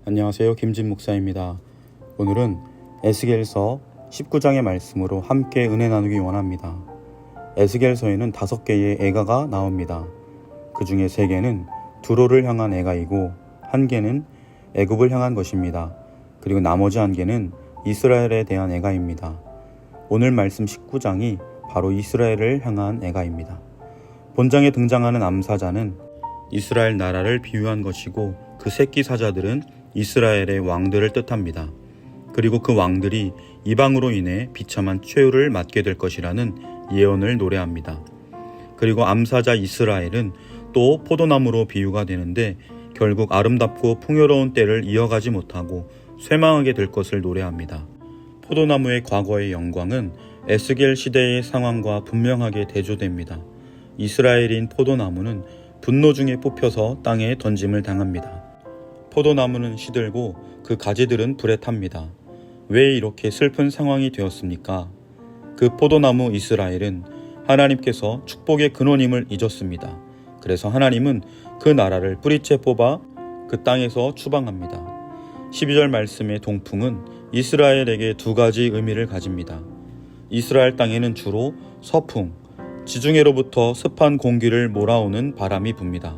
안녕하세요. 김진 목사입니다. 오늘은 에스겔서 19장의 말씀으로 함께 은혜 나누기 원합니다. 에스겔서에는 5개의 애가가 나옵니다. 그 중에 3개는 두로를 향한 애가이고 1개는 애굽을 향한 것입니다. 그리고 나머지 1개는 이스라엘에 대한 애가입니다. 오늘 말씀 19장이 바로 이스라엘을 향한 애가입니다. 본장에 등장하는 암사자는 이스라엘 나라를 비유한 것이고 그 새끼 사자들은 이스라엘의 왕들을 뜻합니다. 그리고 그 왕들이 이방으로 인해 비참한 최후를 맞게 될 것이라는 예언을 노래합니다. 그리고 암사자 이스라엘은 또 포도나무로 비유가 되는데 결국 아름답고 풍요로운 때를 이어가지 못하고 쇠망하게 될 것을 노래합니다. 포도나무의 과거의 영광은 에스겔 시대의 상황과 분명하게 대조됩니다. 이스라엘인 포도나무는 분노 중에 뽑혀서 땅에 던짐을 당합니다. 포도나무는 시들고 그 가지들은 불에 탑니다. 왜 이렇게 슬픈 상황이 되었습니까? 그 포도나무 이스라엘은 하나님께서 축복의 근원임을 잊었습니다. 그래서 하나님은 그 나라를 뿌리째 뽑아 그 땅에서 추방합니다. 12절 말씀의 동풍은 이스라엘에게 2가지 의미를 가집니다. 이스라엘 땅에는 주로 서풍, 지중해로부터 습한 공기를 몰아오는 바람이 붑니다.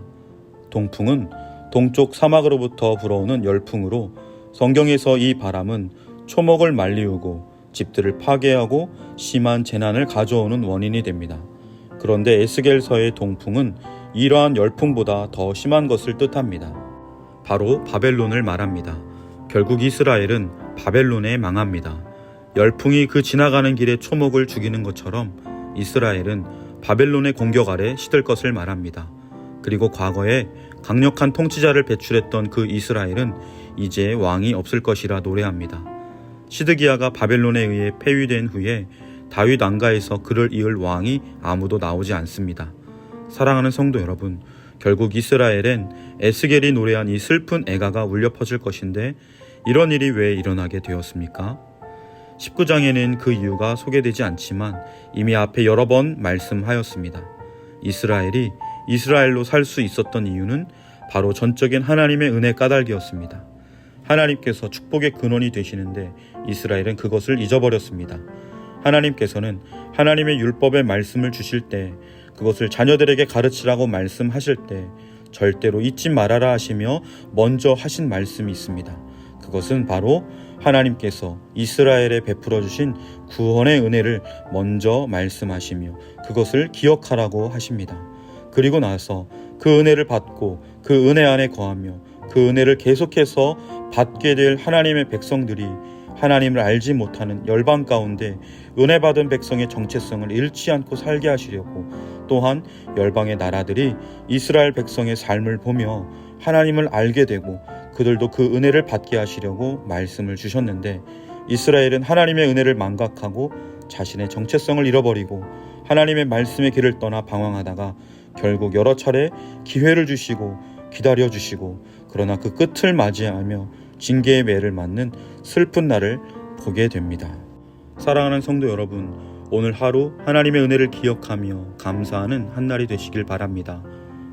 동풍은 동쪽 사막으로부터 불어오는 열풍으로 성경에서 이 바람은 초목을 말리우고 집들을 파괴하고 심한 재난을 가져오는 원인이 됩니다. 그런데 에스겔서의 동풍은 이러한 열풍보다 더 심한 것을 뜻합니다. 바로 바벨론을 말합니다. 결국 이스라엘은 바벨론에 망합니다. 열풍이 그 지나가는 길에 초목을 죽이는 것처럼 이스라엘은 바벨론의 공격 아래 시들 것을 말합니다. 그리고 과거에 강력한 통치자를 배출했던 그 이스라엘은 이제 왕이 없을 것이라 노래합니다. 시드기야가 바벨론에 의해 폐위된 후에 다윗 왕가에서 그를 이을 왕이 아무도 나오지 않습니다. 사랑하는 성도 여러분, 결국 이스라엘엔 에스겔이 노래한 이 슬픈 애가가 울려 퍼질 것인데 이런 일이 왜 일어나게 되었습니까? 19장에는 그 이유가 소개되지 않지만 이미 앞에 여러 번 말씀하였습니다. 이스라엘이 이스라엘로 살 수 있었던 이유는 바로 전적인 하나님의 은혜 까닭이었습니다. 하나님께서 축복의 근원이 되시는데 이스라엘은 그것을 잊어버렸습니다. 하나님께서는 하나님의 율법의 말씀을 주실 때 그것을 자녀들에게 가르치라고 말씀하실 때 절대로 잊지 말아라 하시며 먼저 하신 말씀이 있습니다. 그것은 바로 하나님께서 이스라엘에 베풀어 주신 구원의 은혜를 먼저 말씀하시며 그것을 기억하라고 하십니다. 그리고 나서 그 은혜를 받고 그 은혜 안에 거하며 그 은혜를 계속해서 받게 될 하나님의 백성들이 하나님을 알지 못하는 열방 가운데 은혜 받은 백성의 정체성을 잃지 않고 살게 하시려고 또한 열방의 나라들이 이스라엘 백성의 삶을 보며 하나님을 알게 되고 그들도 그 은혜를 받게 하시려고 말씀을 주셨는데 이스라엘은 하나님의 은혜를 망각하고 자신의 정체성을 잃어버리고 하나님의 말씀의 길을 떠나 방황하다가 결국 여러 차례 기회를 주시고 기다려주시고 그러나 그 끝을 맞이하며 징계의 매를 맞는 슬픈 날을 보게 됩니다. 사랑하는 성도 여러분, 오늘 하루 하나님의 은혜를 기억하며 감사하는 한 날이 되시길 바랍니다.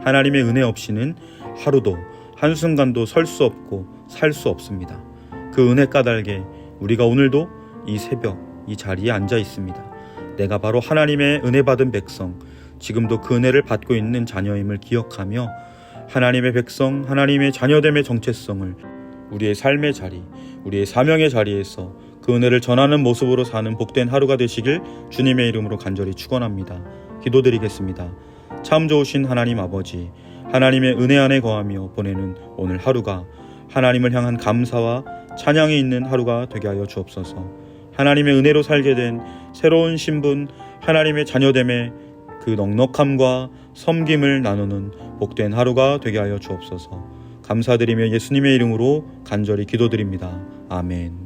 하나님의 은혜 없이는 하루도 한순간도 설 수 없고 살 수 없습니다. 그 은혜 까닭에 우리가 오늘도 이 새벽 이 자리에 앉아 있습니다. 내가 바로 하나님의 은혜 받은 백성, 지금도 그 은혜를 받고 있는 자녀임을 기억하며 하나님의 백성, 하나님의 자녀됨의 정체성을 우리의 삶의 자리, 우리의 사명의 자리에서 그 은혜를 전하는 모습으로 사는 복된 하루가 되시길 주님의 이름으로 간절히 축원합니다. 기도드리겠습니다. 참 좋으신 하나님 아버지, 하나님의 은혜 안에 거하며 보내는 오늘 하루가 하나님을 향한 감사와 찬양이 있는 하루가 되게 하여 주옵소서. 하나님의 은혜로 살게 된 새로운 신분, 하나님의 자녀됨의 그 넉넉함과 섬김을 나누는 복된 하루가 되게 하여 주옵소서. 감사드리며 예수님의 이름으로 간절히 기도드립니다. 아멘.